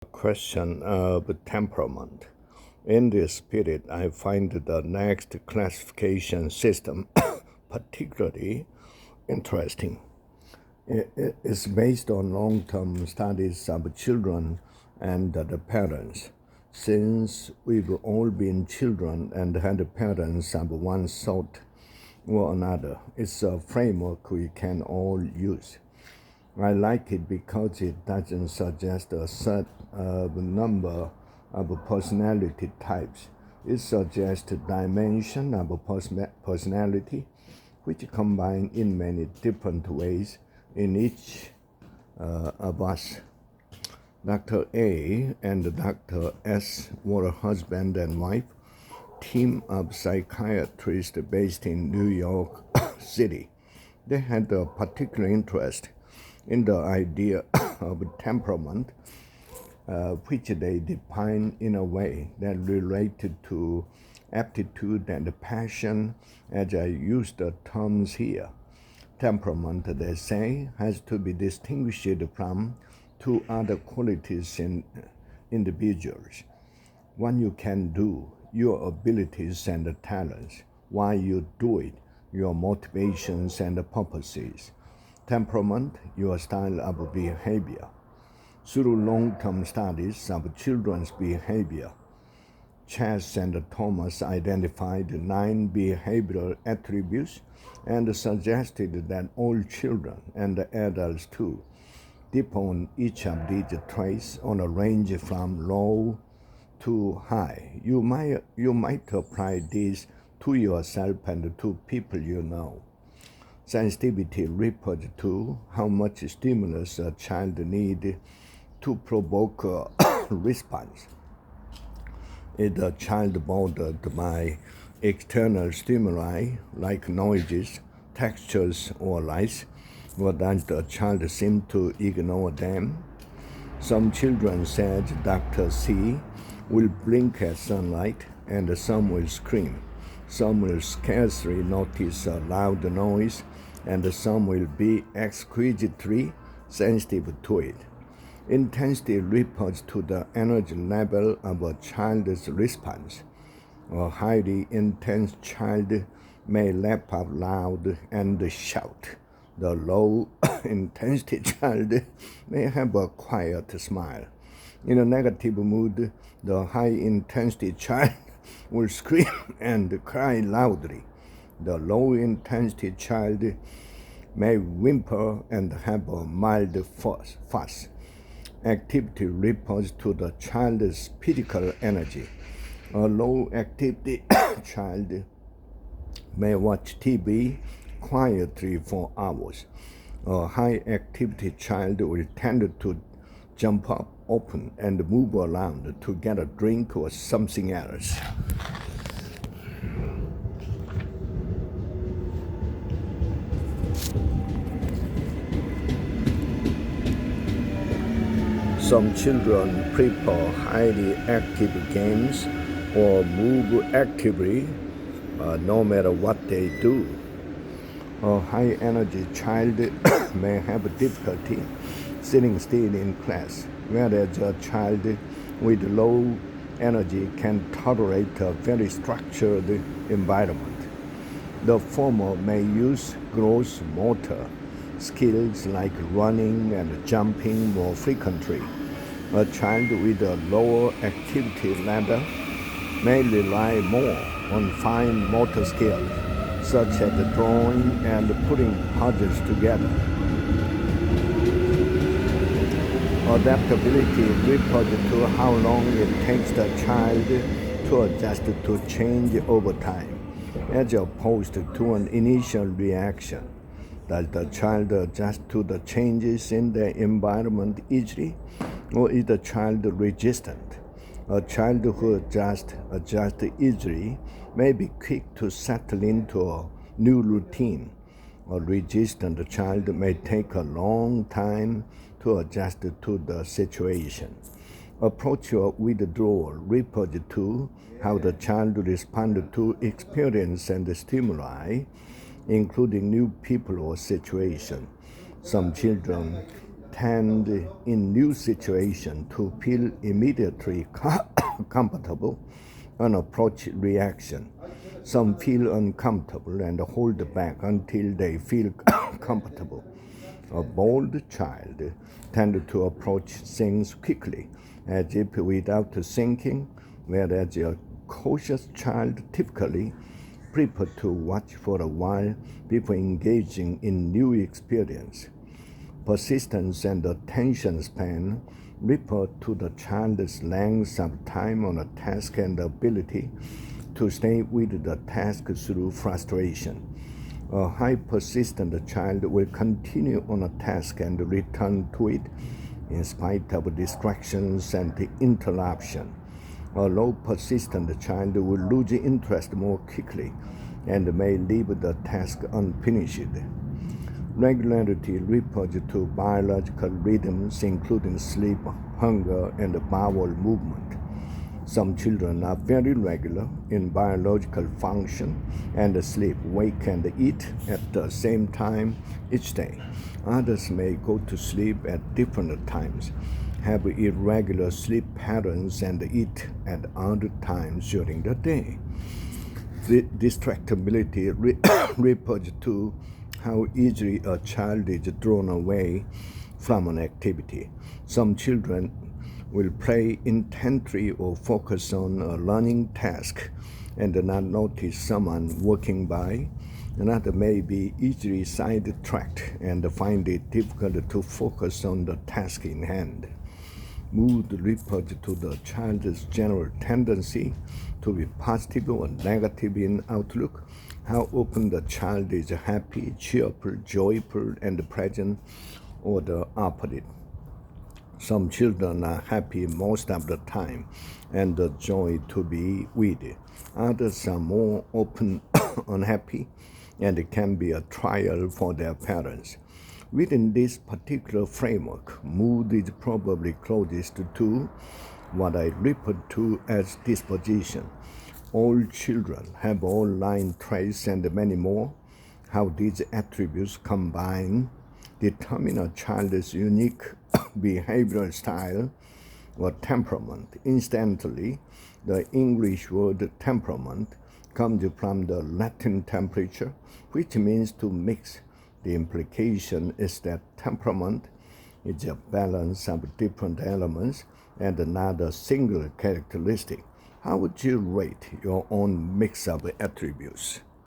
Question of temperament. In this spirit, I find the next classification system particularly interesting. It's based on long-term studies of children and the parents. Since we've all been children and had parents of one sort or another, it's a framework we can all use. I like it because it doesn't suggest a set number of personality types. It suggests a dimension of personality which combine in many different ways in each of us. Dr. A and Dr. S were a husband and wife, team of psychiatrists based in New York City. They had a particular interest in the idea of temperament, which they define in a way that related to aptitude and passion, as I use the terms here. Temperament, they say, has to be distinguished from two other qualities in individuals. One you can do, your abilities and talents, why you do it, your motivations and purposes. Temperament, your style of behavior. Through long-term studies of children's behavior, Chess and Thomas identified 9 behavioral attributes and suggested that all children and adults too dip on each of these traits on a range from low to high. You might apply these to yourself and to people you know. Sensitivity refers to how much stimulus a child needs to provoke a response. Is the child bothered by external stimuli like noises, textures, or lights, or does the child seem to ignore them? Some children, said Dr. C, will blink at sunlight, and some will scream. Some will scarcely notice a loud noise, and some will be exquisitely sensitive to it. Intensity refers to the energy level of a child's response. A highly intense child may laugh out loud and shout. The low-intensity child may have a quiet smile. In a negative mood, the high-intensity child will scream and cry loudly. The low-intensity child may whimper and have a mild fuss. Activity refers to the child's physical energy. A low-activity child may watch TV quietly for hours. A high-activity child will tend to jump up, open, and move around to get a drink or something else. Some children prefer highly active games or move actively no matter what they do. A high-energy child may have difficulty sitting still in class, whereas a child with low energy can tolerate a very structured environment. The former may use gross motor skills like running and jumping more frequently. A child with a lower activity level may rely more on fine motor skills, such as drawing and putting puzzles together. Adaptability refers to how long it takes the child to adjust to change over time, as opposed to an initial reaction. Does the child adjust to the changes in the environment easily, or is the child resistant? A child who adjusts easily may be quick to settle into a new routine. A resistant child may take a long time to adjust to the situation. Approach or withdrawal refers to how the child responds to experience and stimuli, including new people or situations. Some children tend in new situation to feel immediately comfortable on approach reaction. Some feel uncomfortable and hold back until they feel comfortable. A bold child tends to approach things quickly, as if without thinking, whereas a cautious child typically prefers to watch for a while before engaging in new experience. Persistence and attention span refer to the child's length of time on a task and ability to stay with the task through frustration. A high persistent child will continue on a task and return to it in spite of distractions and interruption. A low persistent child will lose interest more quickly and may leave the task unfinished. Regularity refers to biological rhythms including sleep, hunger, and bowel movement. Some children are very regular in biological function and sleep, wake, and eat at the same time each day. Others may go to sleep at different times, have irregular sleep patterns, and eat at other times during the day. The distractibility refers to how easily a child is drawn away from an activity. Some children will play intently or focus on a learning task and not notice someone walking by. Another may be easily sidetracked and find it difficult to focus on the task in hand. Mood refers to the child's general tendency to be positive or negative in outlook, how often the child is happy, cheerful, joyful, and present, or the opposite. Some children are happy most of the time and the joy to be with. Others are more often unhappy and it can be a trial for their parents. Within this particular framework, mood is probably closest to what I refer to as disposition. All children have all line traits and many more. How these attributes combine determine a child's unique behavioral style or temperament. Incidentally, the English word temperament comes from the Latin temperature, which means to mix. The implication is that temperament is a balance of different elements and not a single characteristic. How would you rate your own mix of attributes?